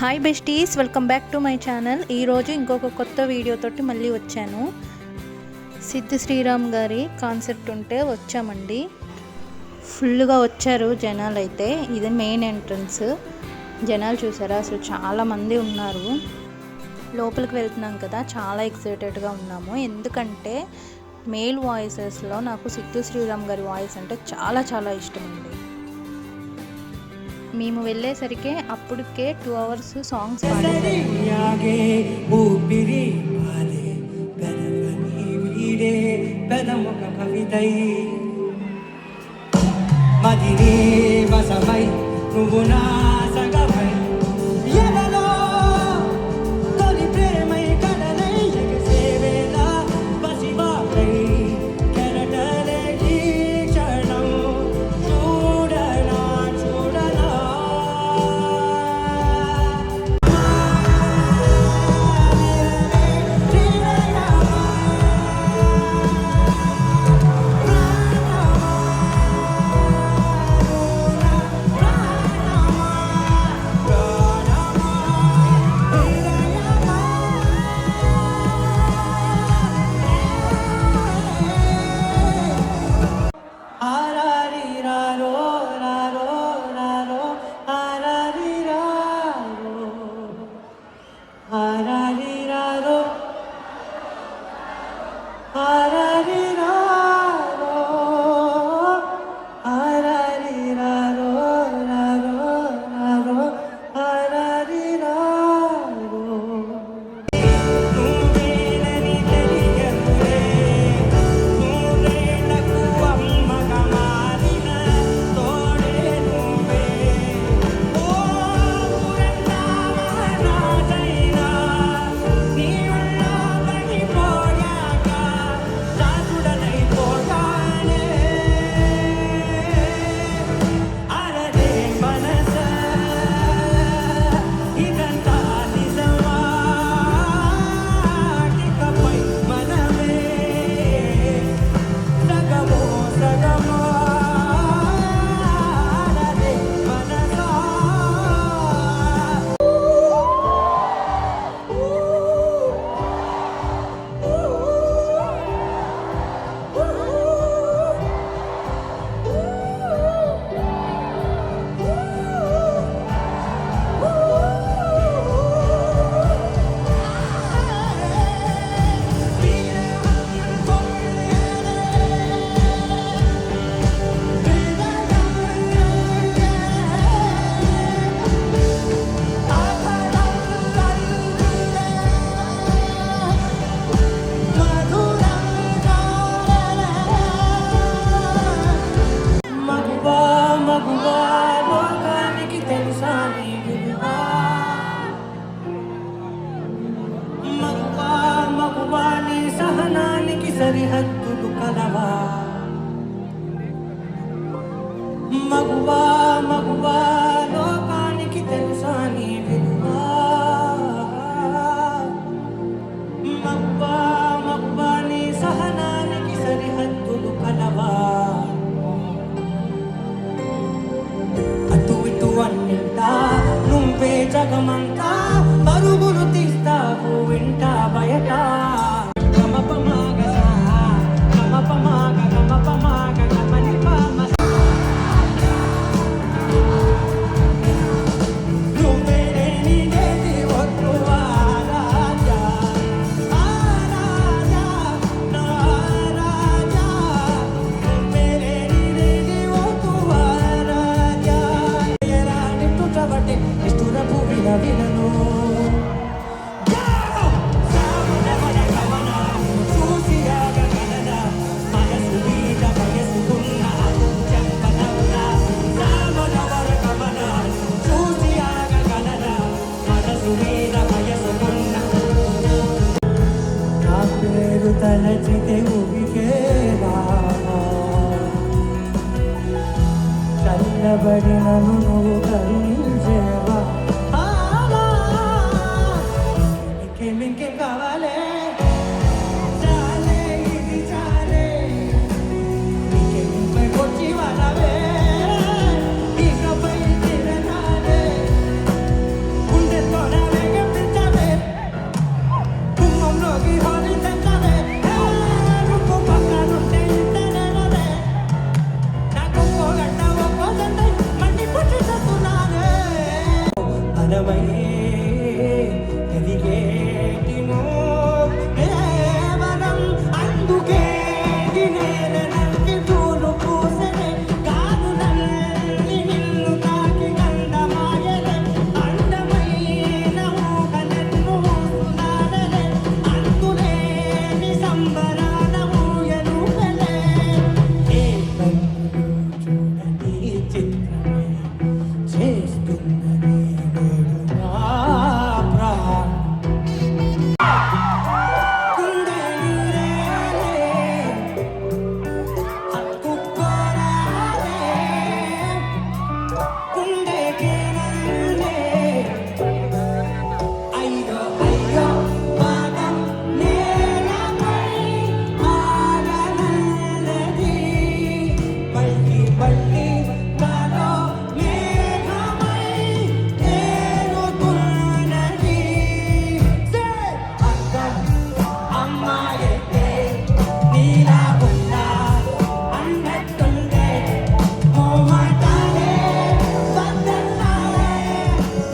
Hi besties, welcome back to my channel. ఈరోజు ఇంకొక కొత్త వీడియోతోటి మళ్ళీ వచ్చాను. సిద్ధు శ్రీరామ్ గారి కాన్సెప్ట్ ఉంటే వచ్చామండి. ఫుల్గా వచ్చారు జనాలు. అయితే ఇది మెయిన్ ఎంట్రన్స్. జనాలు చూసారా, అసలు చాలామంది ఉన్నారు. లోపలికి వెళ్తున్నాం కదా, చాలా ఎక్సైటెడ్గా ఉన్నాము. ఎందుకంటే మేల్ వాయిసెస్లో నాకు సిద్ధు శ్రీరామ్ గారి వాయిస్ అంటే చాలా చాలా ఇష్టం అండి. మేము వెళ్ళేసరికి అప్పటికే 2 hours సాంగ్స్ సరిహద్దులు కలవా మగువా మగువా లోకానికి తెలుసా నీ విలువా మగువా మగువా నీ సహనానికి సరిహద్దులు కలవా అటు ఇటు అన్నింటా నువ్వే జగమంతా పరుగులు తీస్తావు ఇంట బయట తలచితే ఊగికేలా చల్లబడినను నువ్వు కరుణించేవా ఇంకేం కావాలే చాలే ఇది చాలే ఇంకేంపై వచ్చి వాళ్ళవే ఇకపై తిరగాలే గుండెతో పదమై ఎదిగేటినో కేవలం అందుకే నేల నల్లి పూలు పూసెనే కాదు నల్లి నిన్ను తాకి గంధమాయలే అందమైన ఊహలెన్ను ఊసులాడలే అంతులేని సంబరాల ఊయలుగలే ఏ కన్నులు చూడని చిత్రమే చేస్తున్నది నేడు నా ప్రాణం గుండె నీరేలే హత్తుకోరాలే గుండెకి నన్నే అయ్యో అయ్యో పాదం నేలపై ఆగనన్నది మళ్ళీ మళ్ళీ నాలో మేఘమై తేలుతున్నది అర్థం అమ్మాయైతే నీలా ఉన్నా అన్నట్టుండే ఓ మాటలే బద్దల్లాలే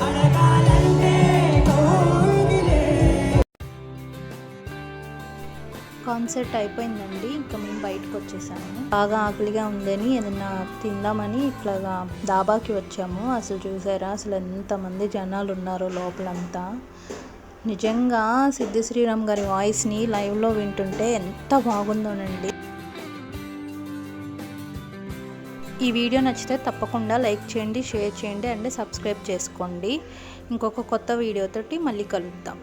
అడగాలంటే కోగిలే కాన్సర్ట్ అయిపోయిందండి. ఇంకా మేము బయటకు వచ్చేసాము. బాగా ఆకలిగా ఉందని ఏదైనా తిందామని ఇట్లాగా దాబాకి వచ్చాము. అసలు చూసారా అసలు ఎంతమంది జనాలు ఉన్నారో లోపలంతా. నిజంగా సిద్ధి శ్రీరామ్ గారి వాయిస్ని లైవ్లో వింటుంటే ఎంత బాగుందోనండి. ఈ వీడియో నచ్చితే తప్పకుండా లైక్ చేయండి, షేర్ చేయండి అండ్ సబ్స్క్రైబ్ చేసుకోండి. ఇంకొక కొత్త వీడియోతోటి మళ్ళీ కలుద్దాం.